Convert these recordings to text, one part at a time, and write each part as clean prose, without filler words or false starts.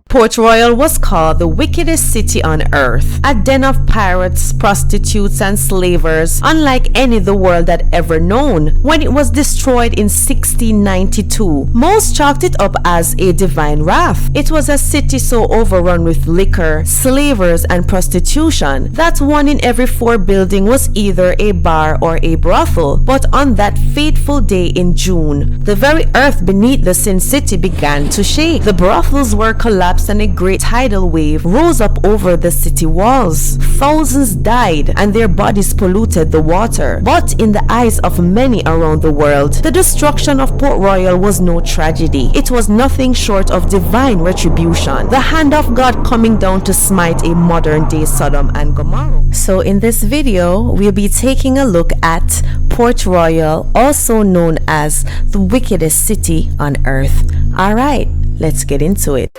Port Royal was called the wickedest city on earth, a den of pirates, prostitutes, and slavers, unlike any the world had ever known. When it was destroyed in 1692, most chalked it up as a divine wrath. It was a city so overrun with liquor, slavers, and prostitution that 1 in every 4 building was either a bar or a brothel. But on that fateful day in June, the very earth beneath the Sin City began to shake. The brothels were collapsed and a great tidal wave rose up over the city walls. Thousands died and their bodies polluted the water. But in the eyes of many around the world, the destruction of Port Royal was no tragedy. It was nothing short of divine retribution, the hand of God coming down to smite a modern day Sodom and Gomorrah. So in this video, we'll be taking a look at Port Royal, also known as the wickedest city on earth. Alright, let's get into it.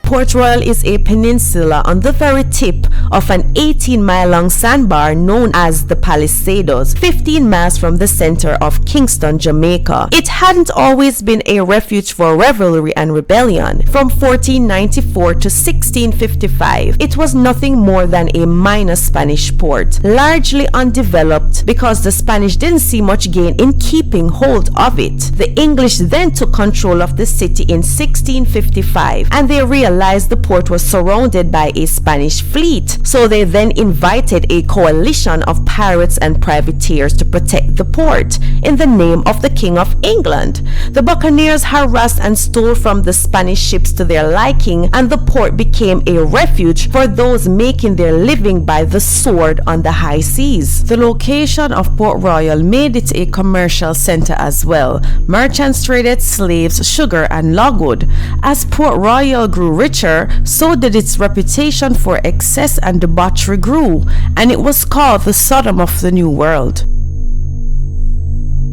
Port Royal is a peninsula on the very tip of an 18-mile-long sandbar known as the Palisadoes, 15 miles from the center of Kingston, Jamaica. It hadn't always been a refuge for revelry and rebellion. From 1494 to 1655, it was nothing more than a minor Spanish port, largely undeveloped because the Spanish didn't see much gain in keeping hold of it. The English then took control of the city in 1655, and they realized the port was surrounded by a Spanish fleet, so they then invited a coalition of pirates and privateers to protect the port in the name of the King of England. The buccaneers harassed and stole from the Spanish ships to their liking, and the port became a refuge for those making their living by the sword on the high seas. The location of Port Royal made it a commercial center as well. Merchants traded slaves, sugar, and logwood. As Port Royal grew richer, so did its reputation for excess and debauchery grew, and it was called the Sodom of the New World.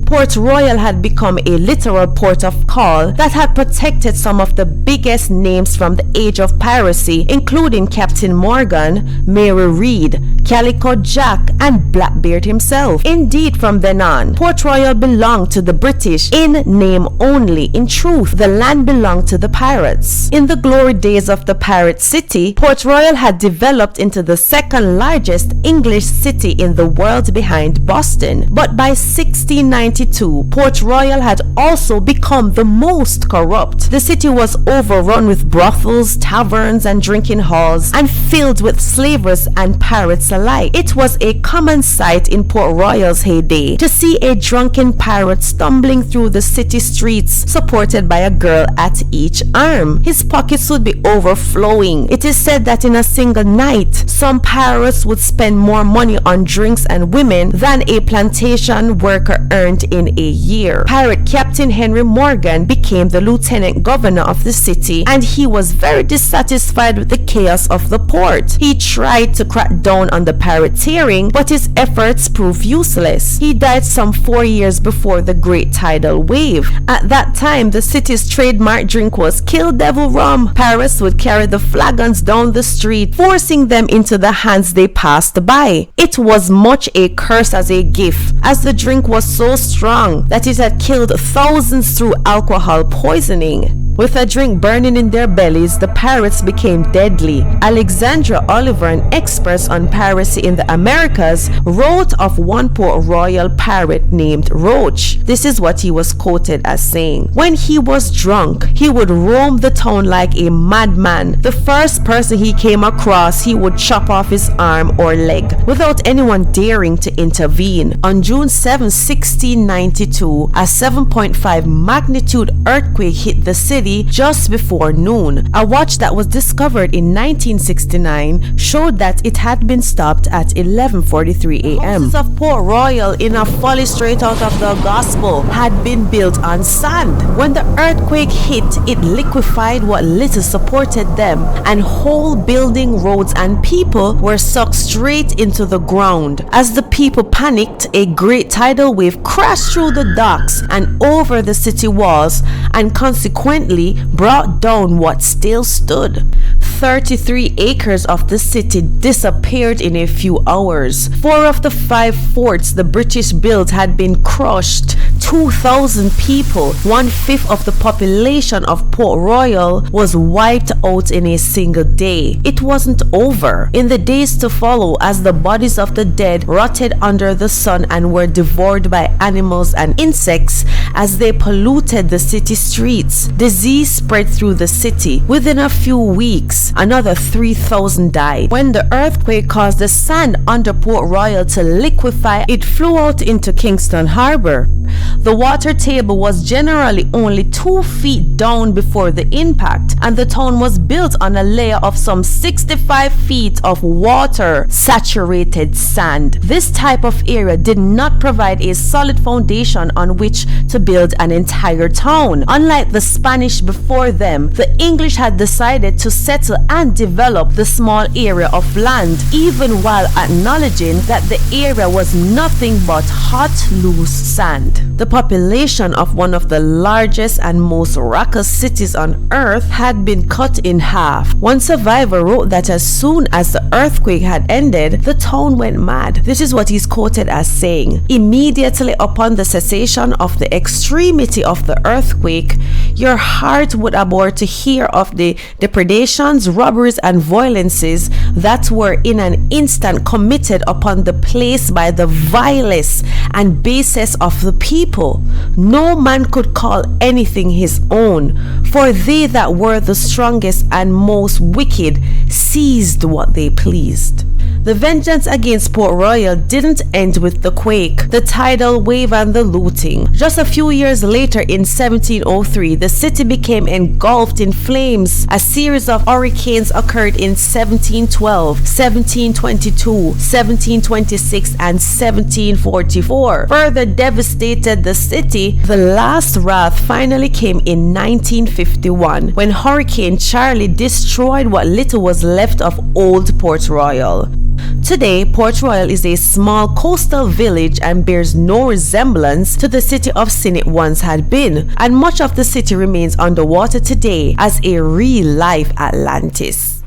Port Royal had become a literal port of call that had protected some of the biggest names from the age of piracy, including Captain Morgan, Mary Read, Calico Jack, and Blackbeard himself. Indeed, from then on, Port Royal belonged to the British in name only. In truth, the land belonged to the pirates. In the glory days of the pirate city, Port Royal had developed into the second largest English city in the world behind Boston. But by 1692, Port Royal had also become the most corrupt. The city was overrun with brothels, taverns, and drinking halls, and filled with slavers and pirates alike. It was a common sight in Port Royal's heyday to see a drunken pirate stumbling through the city streets, supported by a girl at each arm. His pockets would be overflowing. It is said that in a single night, some pirates would spend more money on drinks and women than a plantation worker earned in a year. Pirate Captain Henry Morgan became the lieutenant governor of the city, and he was very dissatisfied with the chaos of the port. He tried to crack down on the pirateering, but his efforts proved useless. He died some 4 years before the Great Tidal Wave. At that time, the city's trademark drink was Kill Devil Rum. Pirates would carry the flagons down the street, forcing them into the hands they passed by. It was much a curse as a gift, as the drink was so strong that it had killed thousands through alcohol poisoning. With a drink burning in their bellies, the pirates became deadly. Alexandra Oliver, an expert on piracy in the Americas, wrote of one Port Royal pirate named Roach. This is what he was quoted as saying: "When he was drunk, he would roam the town like a madman. The first person he came across, he would chop off his arm or leg, without anyone daring to intervene." On June 7, 1692, a 7.5 magnitude earthquake hit the city just before noon. A watch that was discovered in 1969 showed that it had been stopped at 11:43 a.m. Houses of Port Royal, in a folly straight out of the gospel, had been built on sand. When the earthquake hit, it liquefied what little supported them, and whole building, roads, and people were sucked straight into the ground. As the people panicked, a great tidal wave crashed through the docks and over the city walls, and consequently brought down what still stood. 33 acres of the city disappeared in a few hours. 4 of the 5 forts the British built had been crushed. 2,000 people, 1/5 of the population of Port Royal, was wiped out in a single day. It wasn't over. In the days to follow, as the bodies of the dead rotted under the sun and were devoured by animals and insects as they polluted the city streets, disease spread through the city. Within a few weeks, another 3,000 died. When the earthquake caused the sand under Port Royal to liquefy, it flew out into Kingston Harbor. The water table was generally only 2 feet down before the impact, and the town was built on a layer of some 65 feet of water-saturated sand. This type of area did not provide a solid foundation on which to build an entire town. Unlike the Spanish before them, the English had decided to settle and develop the small area of land, even while acknowledging that the area was nothing but hot, loose sand. The population of one of the largest and most raucous cities on earth had been cut in half. One survivor wrote that as soon as the earthquake had ended, the town went mad. This is what he's quoted as saying: "Immediately upon the cessation of the extremity of the earthquake, your heart would abhor to hear of the depredations, robberies, and violences that were in an instant committed upon the place by the vilest and basest of the people. No man could call anything his own, for they that were the strongest and most wicked seized what they pleased." The vengeance against Port Royal didn't end with the quake, the tidal wave, and the looting. Just a few years later, in 1703, the city became engulfed in flames. A series of hurricanes occurred in 1712, 1722, 1726, and 1744. Further devastated the city. The last wrath finally came in 1951, when Hurricane Charlie destroyed what little was left of old Port Royal. Today, Port Royal is a small coastal village and bears no resemblance to the city of sin it once had been, and much of the city remains underwater today as a real-life Atlantis.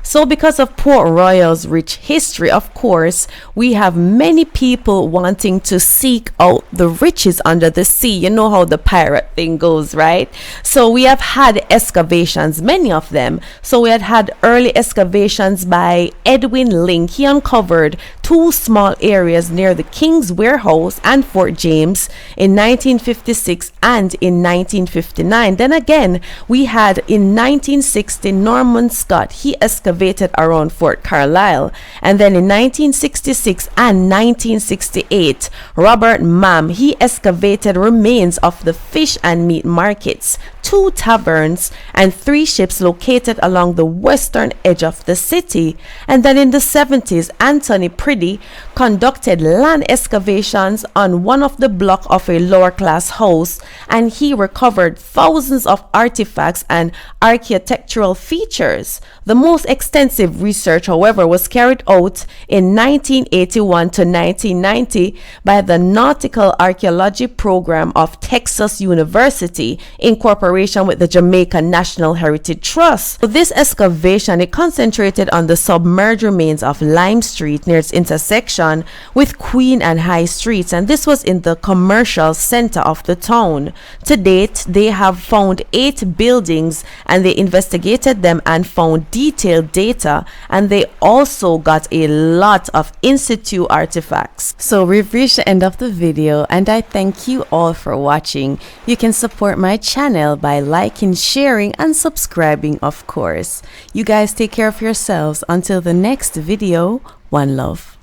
So because of Port Royal's rich history, of course, we have many people wanting to seek out the riches under the sea. You know how the pirate thing goes, right? So we have had excavations, many of them. So we had early excavations by Edwin Link. He uncovered 2 small areas near the King's Warehouse and Fort James in 1956 and in 1959. Then again, we had in 1960 Norman Scott. He excavated around Fort Carlisle, and then in 1966 and 1968 Robert Mam, he excavated remains of the fish and meat markets, 2 taverns, and 3 ships located along the western edge of the city. And then in the 70s, Anthony Priddy conducted land excavations on one of the block of a lower class house, and he recovered thousands of artifacts and architectural features. The most extensive research, however, was carried out in 1981 to 1990 by the Nautical Archaeology Program of Texas University in cooperation with the Jamaica National Heritage Trust. So this excavation, it concentrated on the submerged remains of Lime Street near its intersection with Queen and High Streets, and this was in the commercial center of the town. To date, they have found 8 buildings, and they investigated them and found detailed data, and they also got a lot of in situ artifacts. So we've reached the end of the video, and I thank you all for watching. You can support my channel by liking, sharing, and subscribing, of course. You guys take care of yourselves. Until the next video, one love.